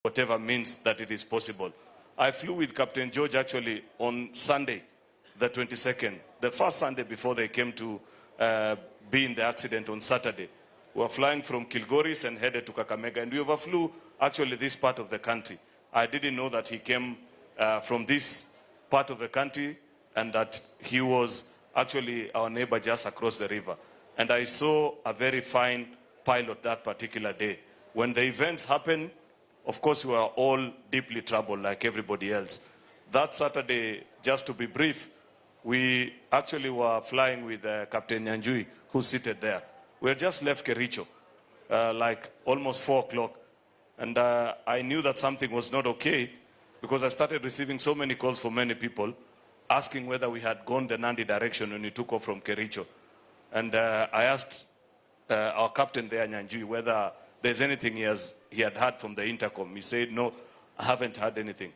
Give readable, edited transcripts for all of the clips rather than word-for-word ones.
whatever means that it is possible. I flew with Captain George actually on Sunday, the 22nd, the first Sunday before they came to be in the accident on Saturday. We were flying from Kilgoris and headed to Kakamega, and we overflew actually this part of the country. I didn't know that he came from this part of the country and that he was actually our neighbor just across the river. And I saw a very fine pilot that particular day. When the events happened, of course, we were all deeply troubled like everybody else. That Saturday, just to be brief, we actually were flying with Captain Nyanjui, who's seated there. We had just left Kericho, like almost 4 o'clock. And I knew that something was not okay because I started receiving so many calls from many people asking whether we had gone the Nandi direction when we took off from Kericho. And I asked our captain there, Nyanjui, whether there's anything he had heard from the intercom. He said, no, I haven't heard anything.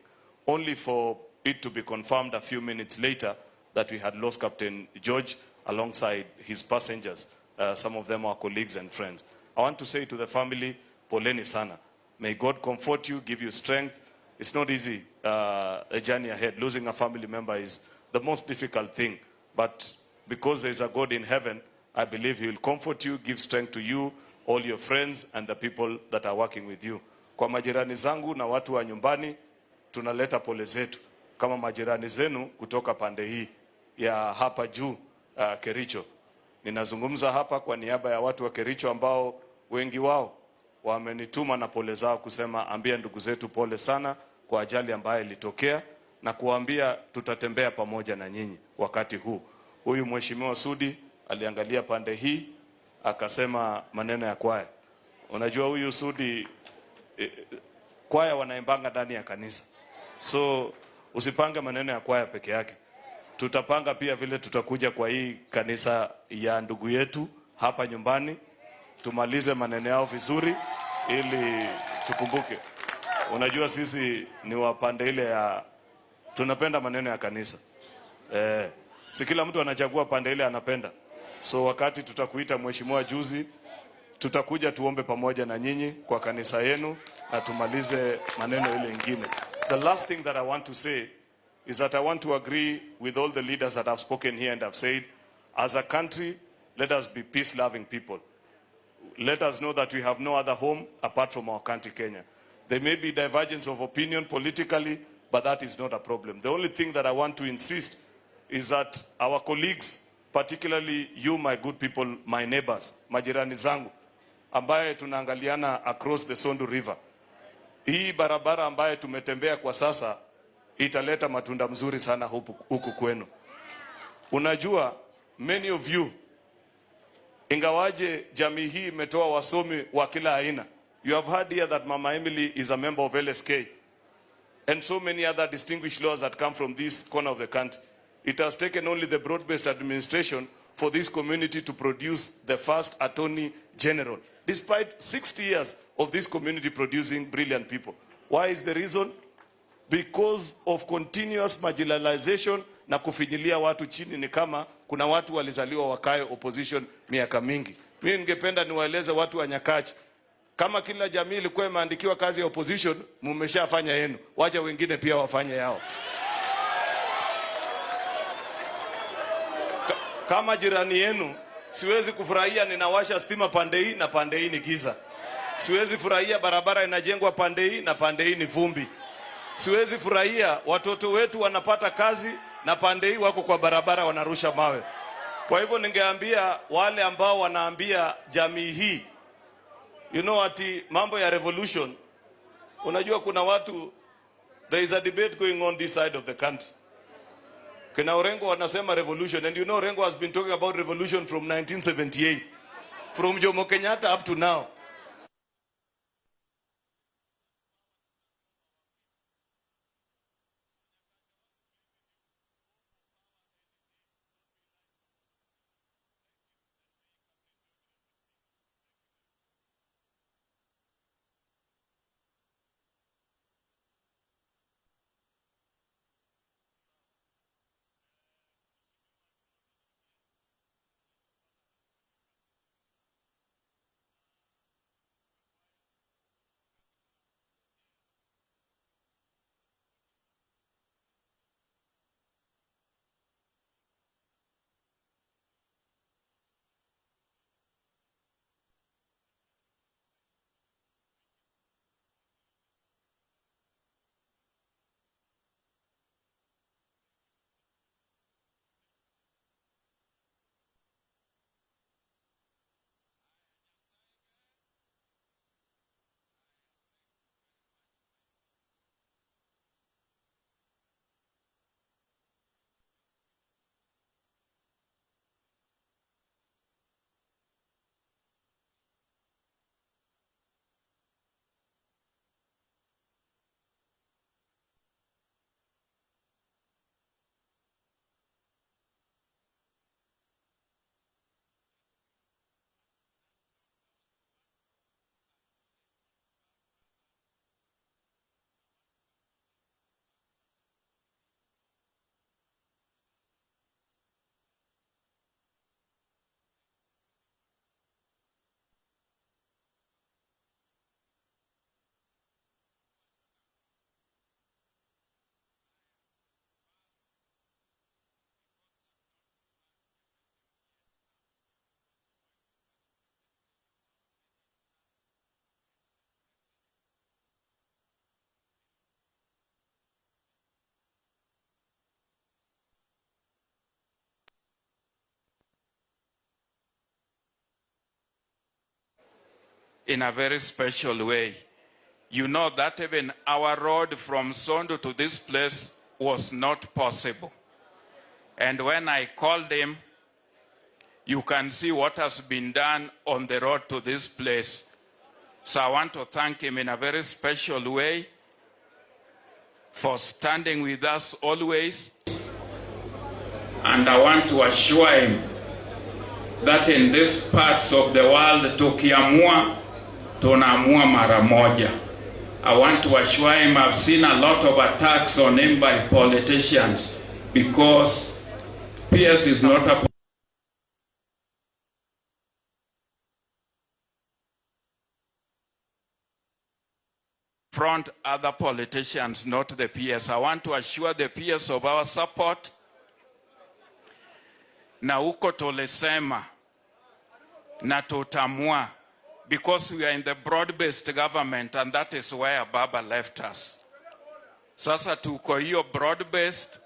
Only for it to be confirmed a few minutes later that we had lost Captain George alongside his passengers. Some of them are colleagues and friends. I want to say to the family, poleni sana. May God comfort you, give you strength. It's not easy, a journey ahead. Losing a family member is the most difficult thing. But because there's a God in heaven, I believe he will comfort you, give strength to you, all your friends and the people that are working with you. Kwa majirani zangu na watu wa nyumbani, tunaleta pole zetu. Kama majirani zenu kutoka pande hii ya hapa juu Kericho. Ninazungumza hapa kwa niaba ya watu wa Kericho ambao wengi wao wamenituma na pole zao kusema ambia ndugu zetu pole sana kwa ajali ambayo ilitokea na kuambia tutatembea pamoja na nyinyi wakati huu. Huyu mheshimiwa SUDI aliangalia pande hii akasema maneno ya kwaya. Unajua huyu SUDI kwaya wanaimbanga ndani ya kanisa. So usipange maneno ya kwaya peke yake. Tutapanga pia vile tutakuja kwa hii kanisa ya ndugu yetu hapa nyumbani. Tumalize maneno yao vizuri ili tukumbuke. Unajua sisi ni wapande ile ya tunapenda maneno ya kanisa. Si kila mtu anachagua pande ile anapenda. So wakati tutakuita mheshimiwa juzi, tutakuja tuombe pamoja na nyinyi kwa kanisa yenu na tumalize maneno ile ingine. The last thing that I want to say is that I want to agree with all the leaders that have spoken here and have said, as a country, let us be peace-loving people. Let us know that we have no other home apart from our country, Kenya. There may be divergence of opinion politically, but that is not a problem. The only thing that I want to insist is that our colleagues, particularly you, my good people, my neighbors, majirani zangu, ambaye tunaangaliana across the Sondu River. Hii barabara ambaye tumetembea kwa sasa, italeta matunda mzuri sana huku kwenu. Unajua, many of you, ingawaje jamii hii imetoa wasomi wa kila aina. You have heard here that Mama Emily is a member of LSK. And so many other distinguished lawyers that come from this corner of the country. It has taken only the broad-based administration for this community to produce the first Attorney General. Despite 60 years of this community producing brilliant people. Why is the reason? Because of continuous marginalization na kufinyilia watu chini. Ni kama kuna watu walizaliwa wakae opposition miaka mingi. Mimi ningependa niwaeleze watu wa Nyakachi, kama kila jamii ilikuwa imeandikiwa kazi ya opposition, mmeshafanya yenu, wacha wengine pia wafanye yao. Kama jirani yenu, siwezi kufurahia ninawasha stima pande hii na pande hii ni giza. Siwezi furahia barabara inajengwa pande hii na pande hii ni vumbi. Siwezi furahia watoto wetu wanapata kazi na pande hii wako kwa barabara wanarusha mawe. Kwa hivyo ningeambia wale ambao wanaambia jamii hii, you know, ati mambo ya revolution. Unajua kuna watu, there is a debate going on this side of the country. Kina Orengo wanasema revolution, and you know Orengo has been talking about revolution from 1978. From Jomo Kenyatta up to now. in a very special way. You know that even our road from SONDU to this place was not possible. And when I called him, you can see what has been done on the road to this place. So I want to thank him in a very special way for standing with us always. And I want to assure him that in these parts of the world, tukiamua, tunaamua mara moja. I want to assure him I've seen a lot of attacks on him by politicians because PS is not a front other politicians, not the PS. I want to assure the PS of our support. Na uko tolesema na tutamua, because we are in the broad-based government, and that is where Baba left us. Sasa tuko hiyo broad-based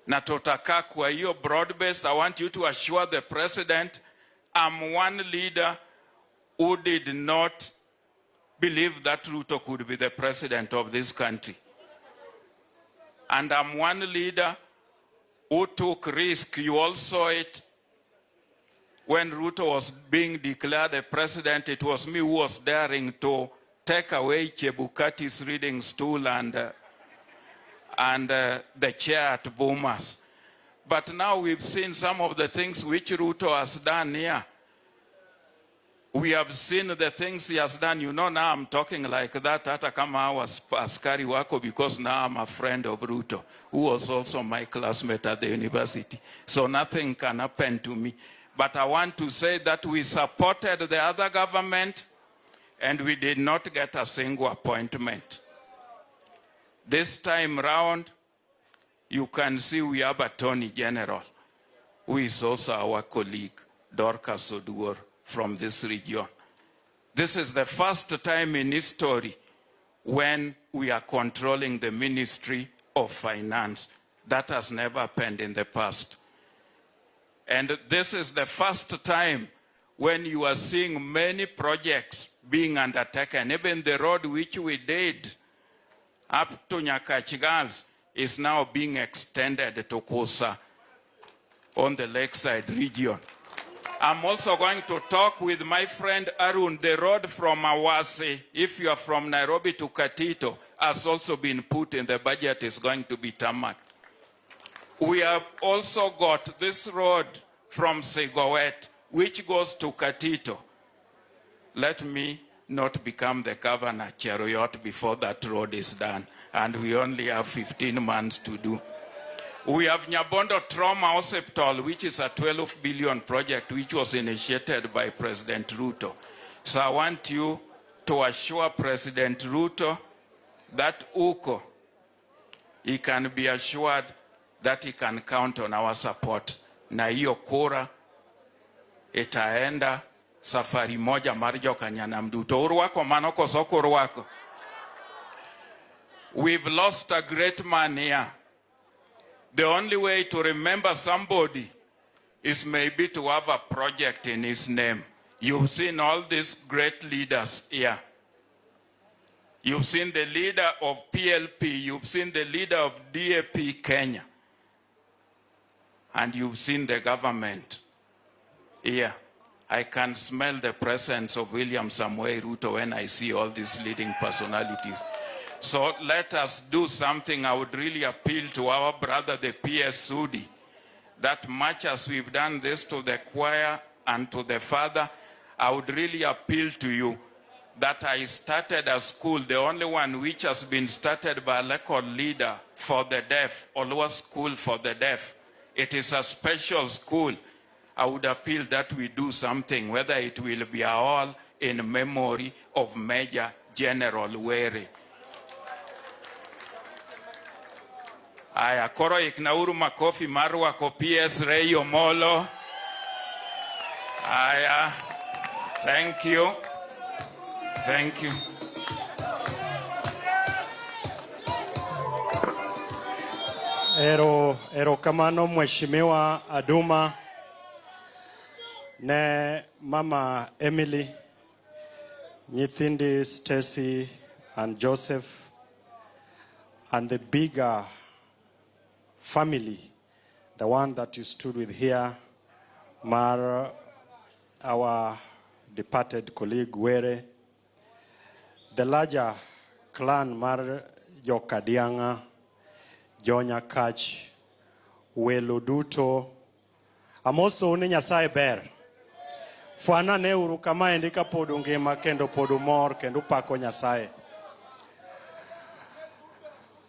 na tutaka kwa hiyo broad-based. I want you to assure the president I'm one leader who did not believe that Ruto could be the president of this country. And I'm one leader who took risk. You all saw it when Ruto was being declared a president. It was me who was daring to take away Chebukati's reading stool and the chair at Bomas. But now we've seen some of the things which Ruto has done here. We have seen the things he has done. You know, now I'm talking like that, hata kama I was askari wako, because now I'm a friend of Ruto, who was also my classmate at the university. So nothing can happen to me. But I want to say that we supported the other government and we did not get a single appointment. This time round, you can see we have a Attorney General, who is also our colleague, Dorcas Oduor, from this region. This is the first time in history when we are controlling the Ministry of Finance. That has never happened in the past. And this is the first time when you are seeing many projects being undertaken. Even the road which we did up to Nyakachigals is now being extended to Kosa on the lakeside region. I'm also going to talk with my friend Arun. The road from Awase, if you are from Nairobi to Katito, has also been put in the budget, is going to be tarmac. We have also got this road from Segowet, which goes to Katito. Let me not become the governor Cheruiyot before that road is done, and we only have 15 months to do. We have Nyabondo Trauma Hospital, which is a 12 billion project, which was initiated by President Ruto. So I want you to assure President Ruto that Uko, he can be assured that he can count on our support. Na hiyo kura itaenda safari moja marjo kanyana mduto. Urwako manoko soko urwako. We've lost a great man here. The only way to remember somebody is maybe to have a project in his name. You've seen all these great leaders here. You've seen the leader of PLP. You've seen the leader of DAP Kenya. And you've seen the government here. I can smell the presence of William Samoei Ruto when I see all these leading personalities. So let us do something. I would really appeal to our brother, the PS SUDI, that much as we've done this to the choir and to the father, I would really appeal to you that I started a school, the only one which has been started by a local leader for the deaf, Olua School for the Deaf. It is a special school. I would appeal that we do something, whether it will be all in memory of Major General Were. Aya, koro iknauru makofi marwa ko PS Reyo Molo. Aya, thank you. Thank you. Ero kamano Mheshimiwa Aduma ne Mama Emily Nyithindi, Stacy, and Joseph, and the bigger family, the one that you stood with here, Mar, our departed colleague Were, the larger clan Mar Jokadianga, Jonya Kach, Weluduto, I'm also Nyasaye Ber. Fwana ne uru kama endika podu ngima kendo podu mor kendo pako Nyasaye.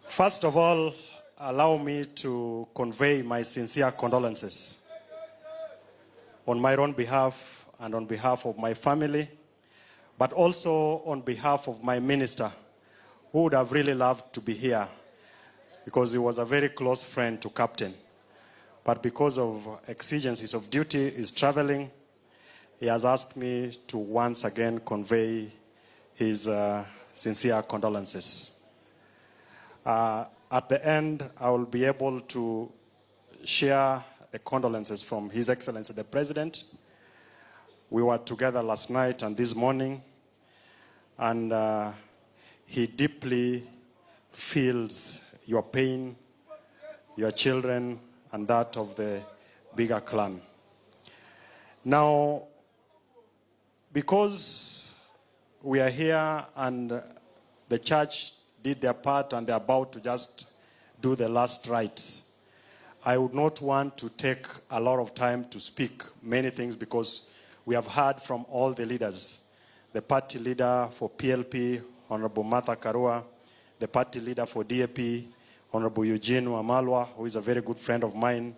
First of all, allow me to convey my sincere condolences on my own behalf and on behalf of my family, but also on behalf of my minister, who would have really loved to be here because he was a very close friend to Captain. But because of exigencies of duty, he's traveling. He has asked me to once again convey his sincere condolences. At the end, I will be able to share the condolences from His Excellency the President. We were together last night and this morning, and he deeply feels your pain, your children, and that of the bigger clan. Now, because we are here and the church did their part and they're about to just do the last rites, I would not want to take a lot of time to speak many things because we have heard from all the leaders. The party leader for PLP, Honorable Martha Karua, the party leader for DAP, Honorable Eugene Wamalwa, who is a very good friend of mine,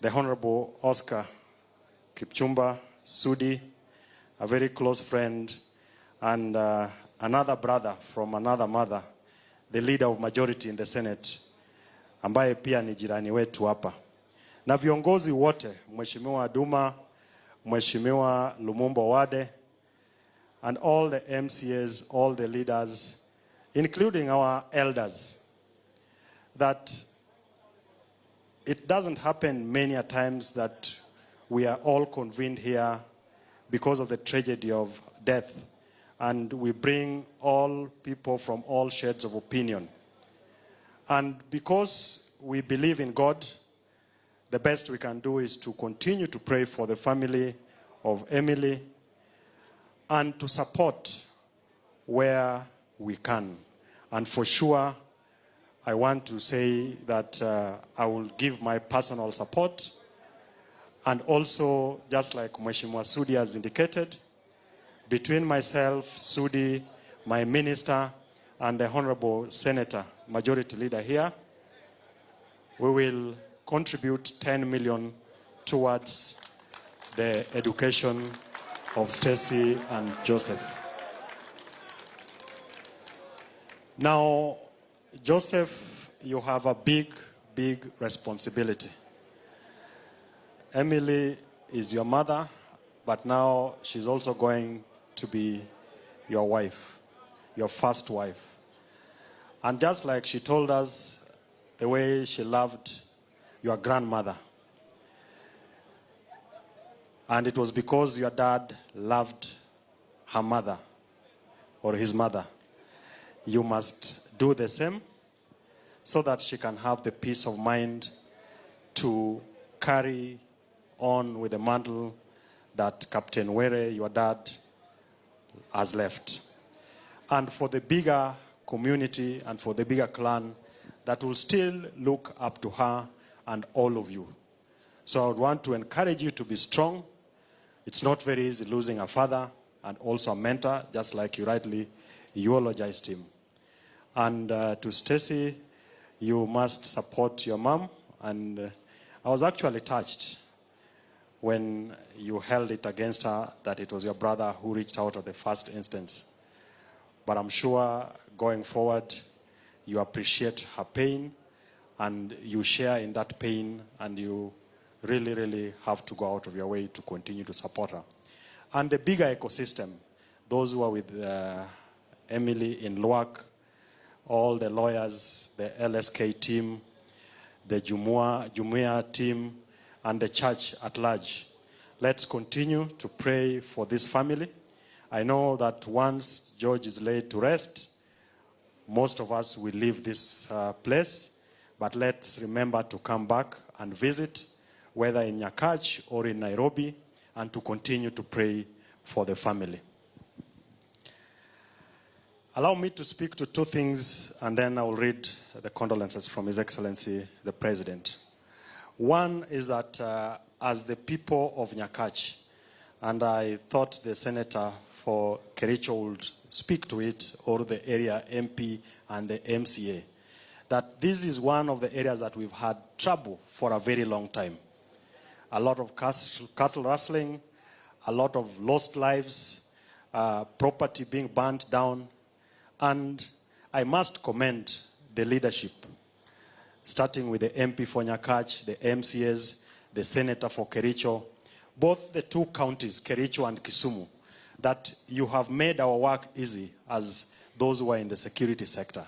the Honorable Oscar KIPUCHUMBA, SUDI, a very close friend, and another brother from another mother, the leader of majority in the Senate, ambaye pia ni jirani wetu hapa. Na viongozi wote, Mheshimiwa Duma, Mheshimiwa Lumumba Wade, and all the MCAs, all the leaders, including our elders, that it doesn't happen many a times that we are all convened here because of the tragedy of death, and we bring all people from all shades of opinion. And because we believe in God, the best we can do is to continue to pray for the family of Emily and to support where we can. And for sure, I want to say that I will give my personal support. And also, just like Mheshimiwa SUDI has indicated, between myself, SUDI, my minister, and the Honorable Senator, Majority Leader here, we will contribute 10 million towards the education of Stacy and Joseph. Now, Joseph, you have a big, big responsibility. Emily is your mother, but now she's also going to be your wife, your first wife. And just like she told us the way she loved your grandmother, and it was because your dad loved her mother or his mother, you must do the same so that she can have the peace of mind to carry on with the mantle that Captain Were, your dad, has left. And for the bigger community and for the bigger clan that will still look up to her and all of you. So I would want to encourage you to be strong. It's not very easy losing a father and also a mentor, just like you rightly eulogized him. And to Stacy, you must support your mom. And I was actually touched when you held it against her that it was your brother who reached out at the first instance. But I'm sure going forward, you appreciate her pain and you share in that pain, and you really, really have to go out of your way to continue to support her. And the bigger ecosystem, those who are with Emily in Luak, all the lawyers, the LSK team, the Jumuiya team, and the church at large. Let's continue to pray for this family I know that once George is laid to rest, most of us will leave this place, but let's remember to come back and visit, whether in Nyakach or in Nairobi, and to continue to pray for the family. Allow me to speak to two things, and then I will read the condolences from His Excellency, the President. One is that as the people of Nyakach, and I thought the Senator for Kericho would speak to it, or the area MP and the MCA, that this is one of the areas that we've had trouble for a very long time. A lot of cattle rustling, a lot of lost lives, property being burnt down. And I must commend the leadership, starting with the MP for Nyakach, the MCAs, the Senator for Kericho, both the two counties, Kericho and Kisumu, that you have made our work easy as those who are in the security sector.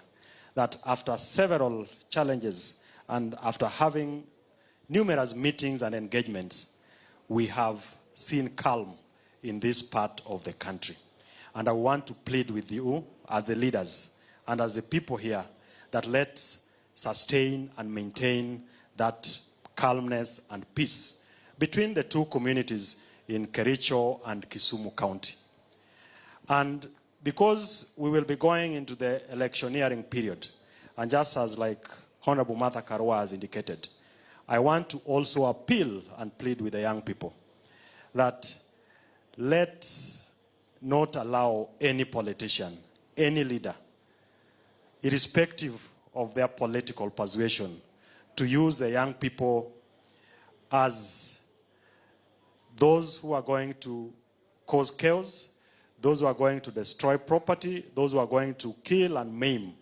That after several challenges and after having numerous meetings and engagements, we have seen calm in this part of the country. And I want to plead with you as the leaders and as the people here that let's sustain and maintain that calmness and peace between the two communities in Kericho and Kisumu County. And because we will be going into the electioneering period, and just as like Honorable Martha Karua has indicated, I want to also appeal and plead with the young people that let's not allow any politician, any leader, irrespective of their political persuasion, to use the young people as those who are going to cause chaos, those who are going to destroy property, those who are going to kill and maim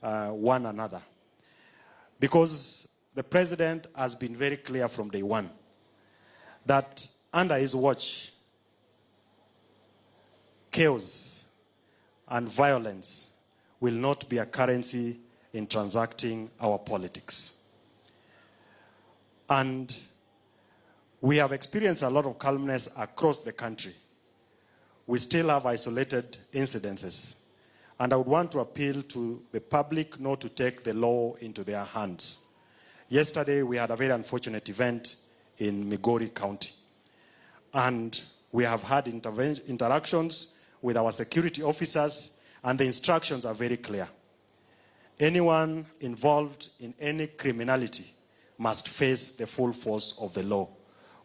one another. Because the president has been very clear from day one that under his watch, chaos and violence will not be a currency in transacting our politics. And we have experienced a lot of calmness across the country. We still have isolated incidences. And I would want to appeal to the public not to take the law into their hands. Yesterday, we had a very unfortunate event in Migori County. And we have had interactions with our security officers, and the instructions are very clear. Anyone involved in any criminality must face the full force of the law,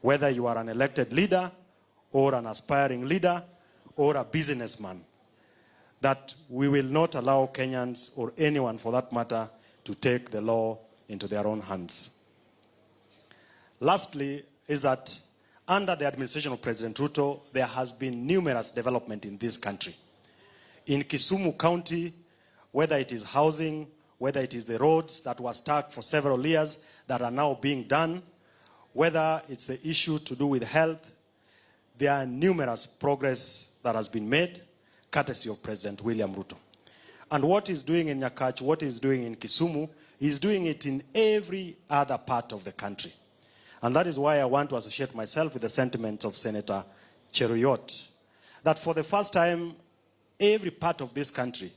whether you are an elected leader or an aspiring leader or a businessman, that we will not allow Kenyans or anyone for that matter to take the law into their own hands. Lastly, is that under the administration of President Ruto, there has been numerous development in this country. In Kisumu County, whether it is housing, whether it is the roads that were stuck for several years that are now being done, whether it's the issue to do with health, there are numerous progress that has been made, courtesy of President William Ruto. And what he's doing in Nyakach, what he's doing in Kisumu, he's doing it in every other part of the country. And that is why I want to associate myself with the sentiments of Senator Cheruyot, that for the first time, every part of this country,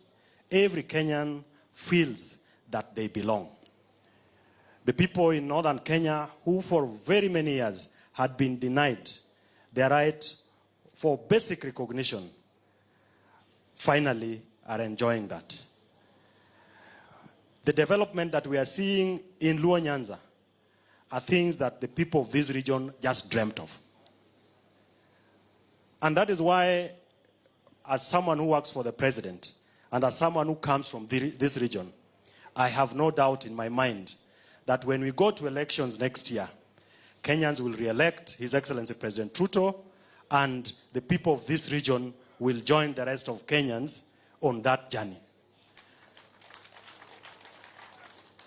every Kenyan feels that they belong. The people in northern Kenya, who for very many years had been denied their right for basic recognition, finally are enjoying that. The development that we are seeing in Luo Nyanza are things that the people of this region just dreamt of. And that is why, as someone who works for the president, and as someone who comes from this region, I have no doubt in my mind that when we go to elections next year, Kenyans will re-elect His Excellency President Ruto, and the people of this region will join the rest of Kenyans on that journey.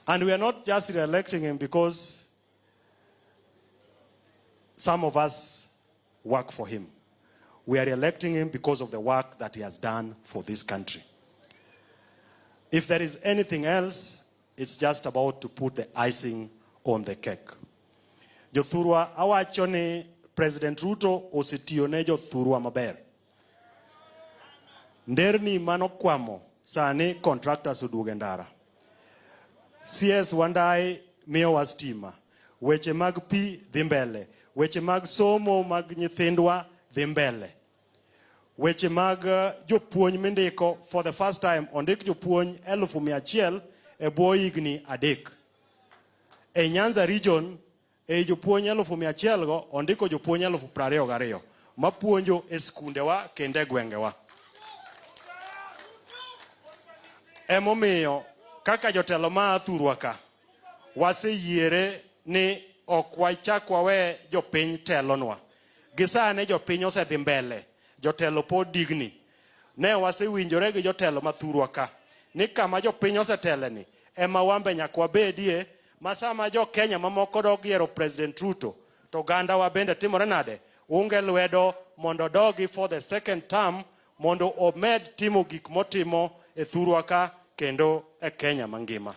And we are not just re-electing him because some of us work for him. We are re-electing him because of the work that he has done for this country. If there is anything else, it's just about to put the icing on the cake. Jothurwa awachone President Ruto osetione jothurwa maber. Nderni manokwamo sani contractors oduogo e ndara. CS Wandai miyowa stima, weche mag pi dhi mbele, weche mag somo mag nyithindwa dhi mbele, weche mag jopuonj mindiko for the first time ondik jopuonj 100,000 e bwo higni 3. E Nyanza region e jopuonj 100,000 go ondiko jopuonj 22,000 mapuonjo e skundewa kendo e gwengewa. Emomiyo kaka jotelo ma athurwa ka waseyiere ni ok wachak wawe jopiny telonwa. Gisane jopiny osedhi mbele, jotelo pod digni. Ne wasewinjore gi jotelo mathurwa ka ni kama jopiny oseteleni ema wambe nyaka wabedie, ma sama jo Kenya mamoko dok yiero President Ruto to ganda wa bende timore nade, unge lwedo mondo dogi for the second term mondo omed timo gik motimo e thurwa ka kendo e Kenya mangima.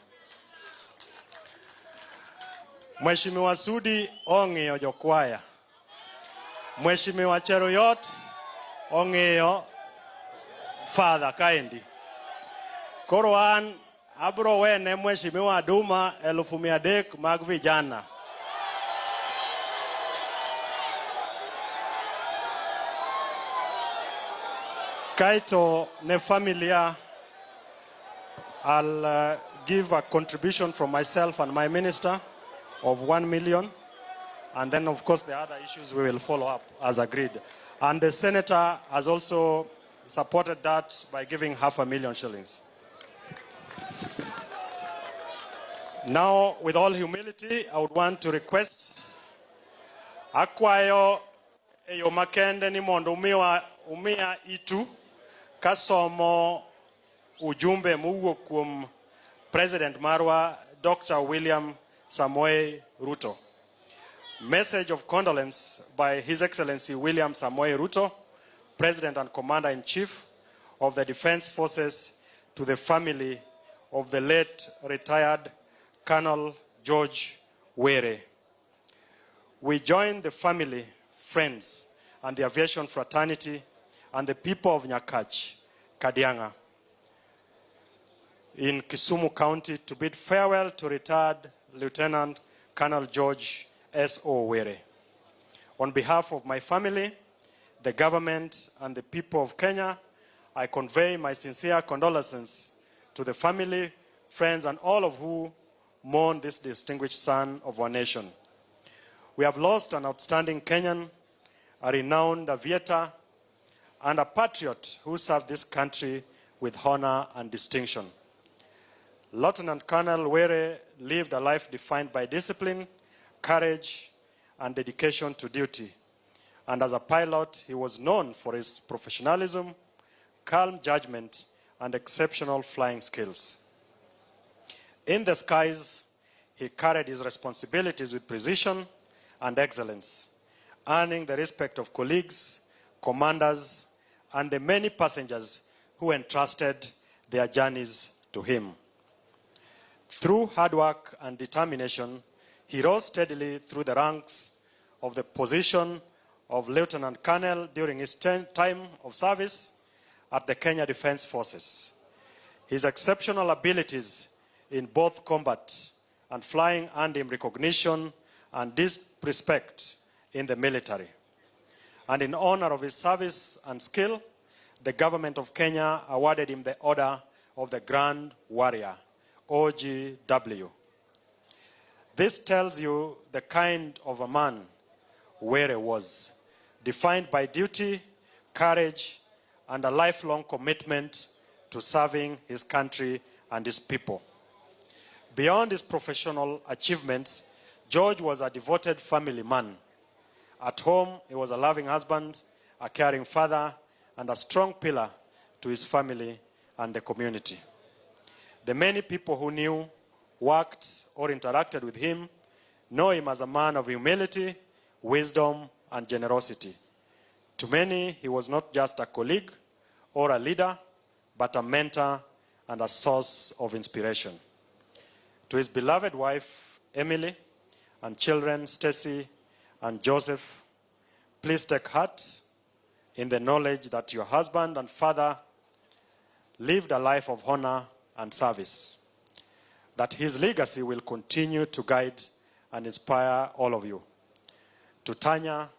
Mheshimiwa SUDI ong'iyo jokwaya. Mheshimiwa Cheruiyot ong'iyo father kaendi. Koro an abro wene Mheshimiwa Duma 300,000 mag vijana. Kaito ne familia, I'll give a contribution from myself and my minister of 1 million. And then, of course, the other issues we will follow up as agreed. And the senator has also supported that by giving 500,000 shillings. Now, with all humility, I would want to request akwayo eyo makende ni mondo umia itu kasomo ujumbe muwuok kuom President marwa Dr. William Samoei Ruto. Message of condolence by His Excellency William Samoei Ruto, President and Commander-in-Chief of the Defense Forces, to the family of the late retired Colonel George Were. We join the family, friends, and the aviation fraternity and the people of Nyakach, Kadianga, in Kisumu County to bid farewell to retired Lieutenant Colonel George S.O. Were. On behalf of my family, the government, and the people of Kenya, I convey my sincere condolences to the family, friends, and all of who mourn this distinguished son of our nation. We have lost an outstanding Kenyan, a renowned aviator, and a patriot who served this country with honor and distinction. Lieutenant Colonel Were lived a life defined by discipline, courage, and dedication to duty. And as a pilot, he was known for his professionalism, calm judgment, and exceptional flying skills. In the skies, he carried his responsibilities with precision and excellence, earning the respect of colleagues, commanders, and the many passengers who entrusted their journeys to him. Through hard work and determination, he rose steadily through the ranks of the position of Lieutenant Colonel during his time of service at the Kenya Defense Forces. His exceptional abilities in both combat and flying earned him recognition and respect in the military. And in honor of his service and skill, the government of Kenya awarded him the Order of the Grand Warrior, OGW. This tells you the kind of a man Were was, defined by duty, courage, and a lifelong commitment to serving his country and his people. Beyond his professional achievements, George was a devoted family man. At home, he was a loving husband, a caring father, and a strong pillar to his family and the community. The many people who knew, worked, or interacted with him know him as a man of humility, wisdom, and generosity. To many, he was not just a colleague or a leader, but a mentor and a source of inspiration. To his beloved wife, Emily, and children, Stacy and Joseph, please take heart in the knowledge that your husband and father lived a life of honor and service, that his legacy will continue to guide and inspire all of you. To Tanya,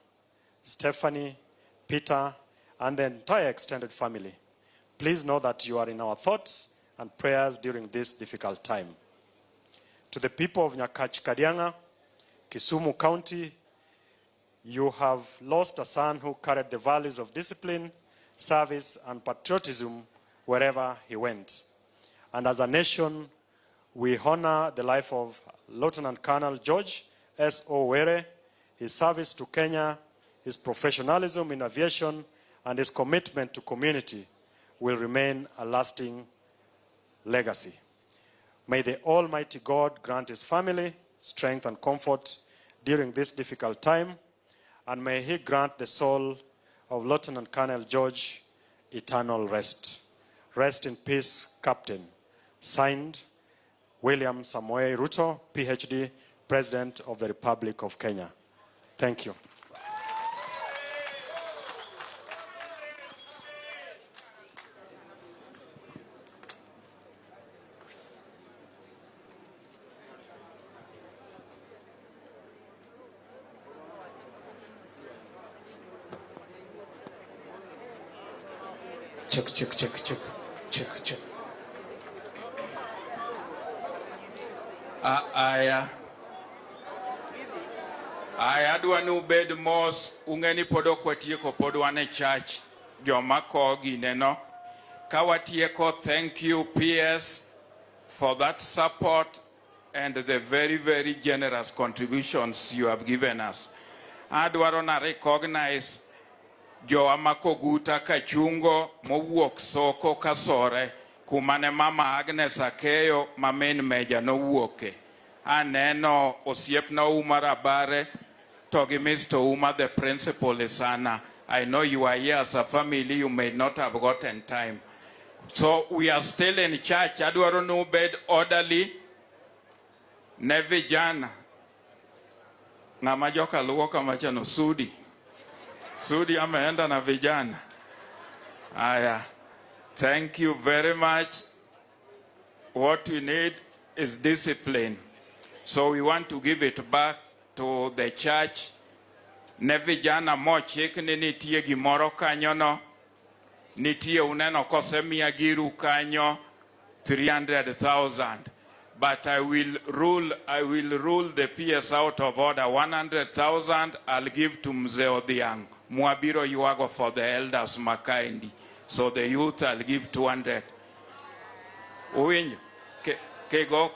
Stephanie, Peter, and the entire extended family, please know that you are in our thoughts and prayers during this difficult time. To the people of Nyakach Kadianga, Kisumu County, you have lost a son who carried the values of discipline, service, and patriotism wherever he went. And as a nation, we honor the life of Lieutenant Colonel George S.O. Were, his service to Kenya, his professionalism in aviation, and his commitment to community will remain a lasting legacy. May the Almighty God grant his family strength and comfort during this difficult time, and may he grant the soul of Lieutenant Colonel George eternal rest. Rest in peace, Captain. Signed, William Samoei Ruto, PhD, President of the Republic of Kenya. Thank you. Check, check, check, check, check, check. Aya adwa ni ubed mos ungeni podo kwatieko podwane church joma kogi neno kawatieko. Thank you PS for that support and the very, very generous contributions you have given us. Adwaro na recognize Joa Makoguta Kachungo mowuok Soko Kasore kumane Mama Agnes Akeyo mamen meja no wuoke. Aneno osiepna Uma Rabare togi Mr. Uma the principal Isana. I know you are here as a family, you may not have gotten time. So we are still in church. Adwaro no bed orderly. Ne vijana. Ngama joka luo kama chano SUDI. SUDI ameenda na vijana. Aya. Thank you very much. What we need is discipline. So we want to give it back to the church. Ne vijana mo chikni nitie gimoro kanyo no. Nitie uneno kosemia giru kanyo 300,000. But I will rule the PS out of order. 100,000 I'll give to Mzee Odhiang. Mwabiro yuago for the elders Makaindi. So the youth I'll give 200. Uwinyo, kego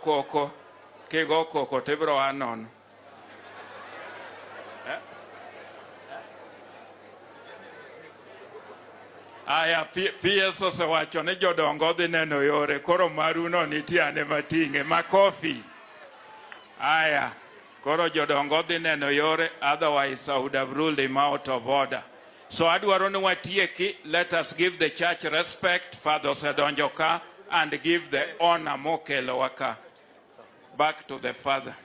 koko tebro anon. Aya PS osewacho ne jodongo dhi neno yore koro maruno nitie ane matinge makofi. Aya koro jodongo dhi neno yore, otherwise I would have ruled him out of order. So adwaro ni watieki, let us give the church respect, Father Sedonjo ka, and give the honor mokelo waka. Back to the father.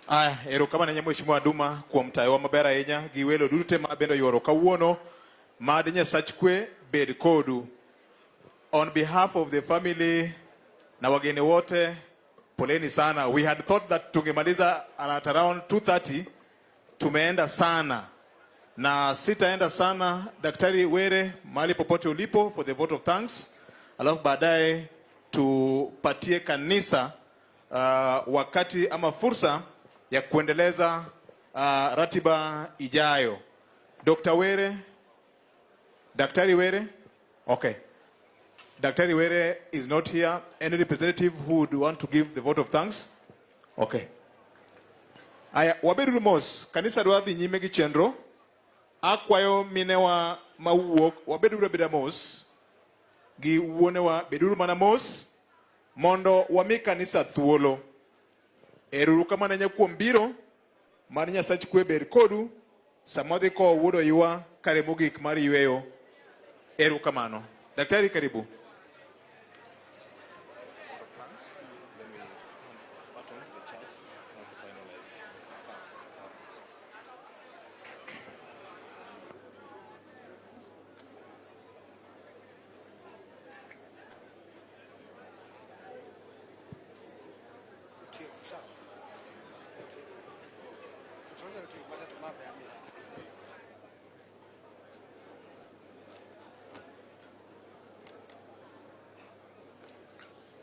Aya, erokamano ne Mheshimiwa Duma kuom tayo maber ahinya gi welo duto ma bendo yuoro kawuono. Mad Nyasach kwe bed kodu. On behalf of the family na wageni wote, poleni sana. We had thought that tungemaliza at around 2:30. Tumeenda sana. Na sitaenda sana. Daktari Were, mahali popote ulipo, for the vote of thanks. Alafu baadaye tupatie kanisa wakati ama fursa ya kuendeleza ratiba ijayo. Dr. Were, Daktari Were? Okay. Daktari Were is not here. Any representative who would want to give the vote of thanks? Okay. Aya, wabedu mos, kanisa duadhi nyime gi chenro. Akwayo minewa mawuok, wabedu beda mos. Gi wuonewa beduru mana mos. Mondo wami kanisa thuolo. Eruru kama nanya kuom biro. Mari Nyasach kwe bed kodu. Samodhi ko wuodo yua kare mogik mari yueyo. Erukamano. Daktari karibu.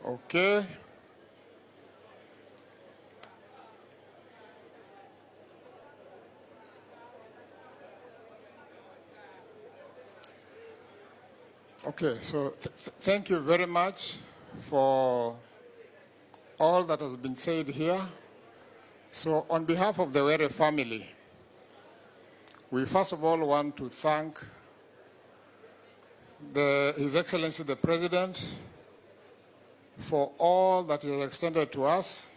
Okay. Okay, so thank you very much for all that has been said here. So on behalf of the Were family, we first of all want to thank His Excellency the President for all that he has extended to us,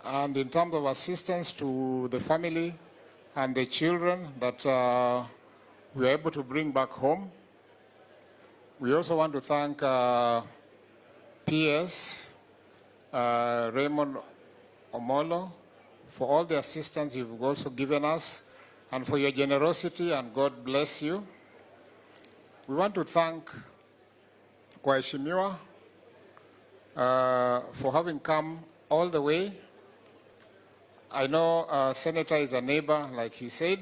and in terms of assistance to the family and the children that we are able to bring back home. We also want to thank PS Raymond Omolo for all the assistance you've also given us and for your generosity, and God bless you. We want to thank Waheshimiwa for having come all the way. I know Senator is a neighbor, like he said,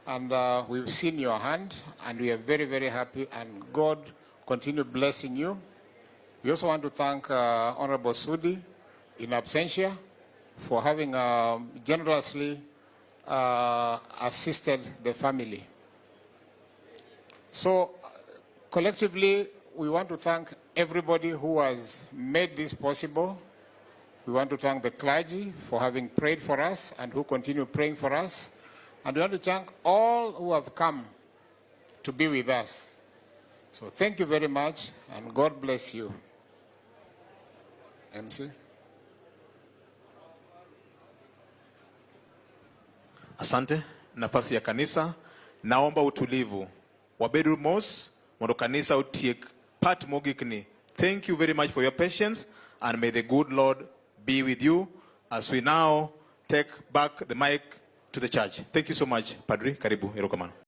and we've seen your hand, and we are very, very happy, and God continue blessing you. We also want to thank Honorable SUDI in absentia for having generously assisted the family. So collectively, we want to thank everybody who has made this possible. We want to thank the clergy for having prayed for us and who continue praying for us. And we want to thank all who have come to be with us. So thank you very much, and God bless you. MC. Asante. Nafasi ya kanisa. Naomba utulivu. Wabedu mos, mondo kanisa utiek pat mogikni. Thank you very much for your patience, and may the good Lord be with you as we now take back the mic to the church. Thank you so much, Padri. Karibu, Erokamano.